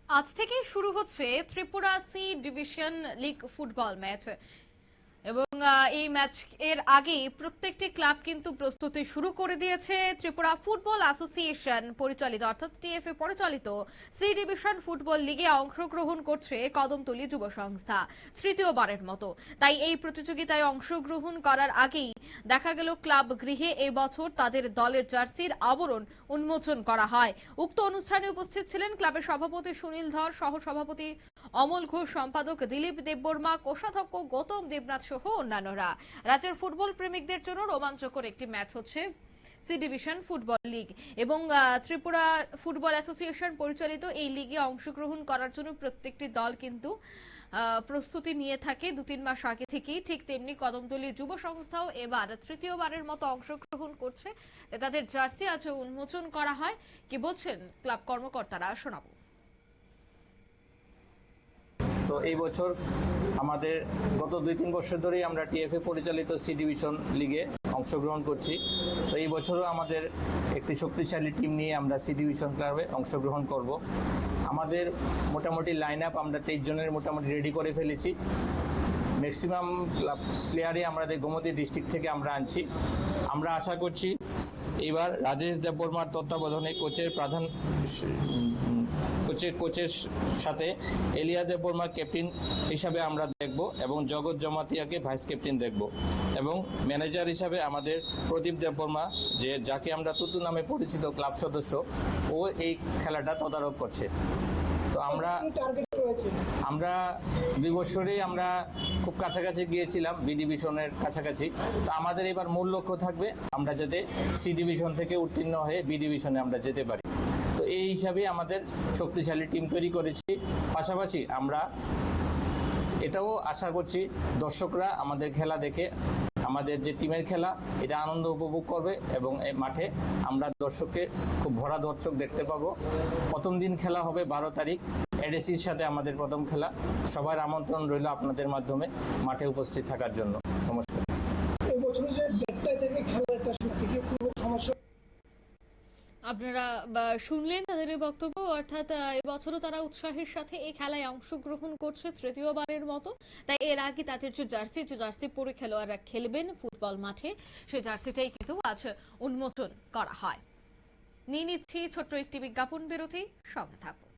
আজ থেকে শুরু হচ্ছে Tripura C division league football match এবং এই ম্যাচ এর আগে প্রত্যেকটি ক্লাব কিন্তু প্রস্তুতি শুরু করে দিয়েছে। ত্রিপুরা ফুটবল অ্যাসোসিয়েশন পরিচালিত অর্থাৎ টিএফএ পরিচালিত সি ডিভিশন ফুটবল লিগে অংশগ্রহণ করছে কদমতলী যুব সংস্থা তৃতীয়বারের মতো। তাই এই প্রতিযোগিতায় অংশগ্রহণ করার আগেই দেখা গেল ক্লাব গৃহে এই বছর তাদের দলের জার্সির আবরণ উন্মোচন করা হয়। উক্ত অনুষ্ঠানে উপস্থিত ছিলেন ক্লাবের সভাপতি সুনীল ধর, সহ সভাপতি অমল ঘোষ, সম্পাদক দিলীপ দেববর্মা, কোষাধ্যক্ষ গৌতম দেবনাথ সহ অন্যান্যরা। রাজ্যের ফুটবল প্রেমিকদের জন্য রোমাঞ্চকর একটি ম্যাচ হচ্ছে সি ডিভিশন ফুটবল লিগ এবং ত্রিপুরা ফুটবল অ্যাসোসিয়েশন পরিচালিত এই লিগে অংশগ্রহণ করার জন্য প্রত্যেকটি দল কিন্তু প্রস্তুতি নিয়ে থাকে 2-3 মাস আগে থেকেই। ঠিক তেমনি কদমতলী যুব সংস্থাও এবার তৃতীয়বারের মতো অংশগ্রহণ করছে। তাদের জার্সি আজ উন্মোচন করা হয়। কি বলছেন ক্লাব কর্মকর্তারা শোনাবো। তো এই বছর আমাদের গত 2-3 বছর ধরেই আমরা টিএফএ পরিচালিত সি ডিভিশন লিগে অংশগ্রহণ করছি। তো এই বছরও আমাদের একটি শক্তিশালী টিম নিয়ে আমরা সি ডিভিশন ক্লাবে অংশগ্রহণ করব। আমাদের মোটামুটি লাইন আপ আমরা 23 জনের মোটামুটি রেডি করে ফেলেছি। ম্যাক্সিমাম প্লেয়ারই আমাদের গোমতী ডিস্ট্রিক্ট থেকে আমরা আনছি। আমরা আশা করছি এবার রাজেশ দেববর্মার তত্ত্বাবধানে কোচের সাথে এলিয়া দেববর্মা ক্যাপ্টেন হিসাবে আমরা দেখব এবং জগৎ জমাতিয়াকে ভাইস ক্যাপ্টেন দেখব এবং ম্যানেজার হিসাবে আমাদের প্রদীপ দেববর্মা যাকে আমরা তুতু নামে পরিচিত ক্লাব সদস্য, ও এই খেলাটা তদারক করছে। তো আমরা 2 বছরেই আমরা খুব কাছাকাছি গিয়েছিলাম, বি ডিভিশনের কাছাকাছি। তো আমাদের এবার মূল লক্ষ্য থাকবে আমরা যাতে সি ডিভিশন থেকে উত্তীর্ণ হয়ে বি ডিভিশনে আমরা যেতে পারি। তো এই হিসাবে আমাদের শক্তিশালী টিম তৈরি করেছি। পাশাপাশি আমরা এটাও আশা করছি দর্শকরা আমাদের খেলা দেখে আমাদের যে টিমের খেলা এটা আনন্দ উপভোগ করবে এবং এই মাঠে আমরা দর্শককে খুব ভরা দর্শক দেখতে পাবো। প্রথম দিন খেলা হবে 12 তারিখ এডিসির সাথে আমাদের প্রথম খেলা। সবার আমন্ত্রণ রইল আপনাদের মাধ্যমে মাঠে উপস্থিত থাকার জন্য। নমস্কার। এই বছর যে দেড়টায় থেকে খেলাটা শুরু থেকে কোনো সমস্যা আপনারা শুনলেন তাদের এই বক্তব্য। অর্থাৎ এবছরও তারা উৎসাহের সাথে এই খেলায় অংশগ্রহণ করছে তৃতীয়বারের মতো। তাই এর আগে তাদের যে জার্সি পরে খেলোয়াড়রা খেলবেন ফুটবল মাঠে, সেই জার্সিটাই কিন্তু আজ উন্মোচন করা হয়। নিয়ে নিচ্ছি ছোট্ট একটি বিজ্ঞাপন বিরতি, সঙ্গে থাকুন।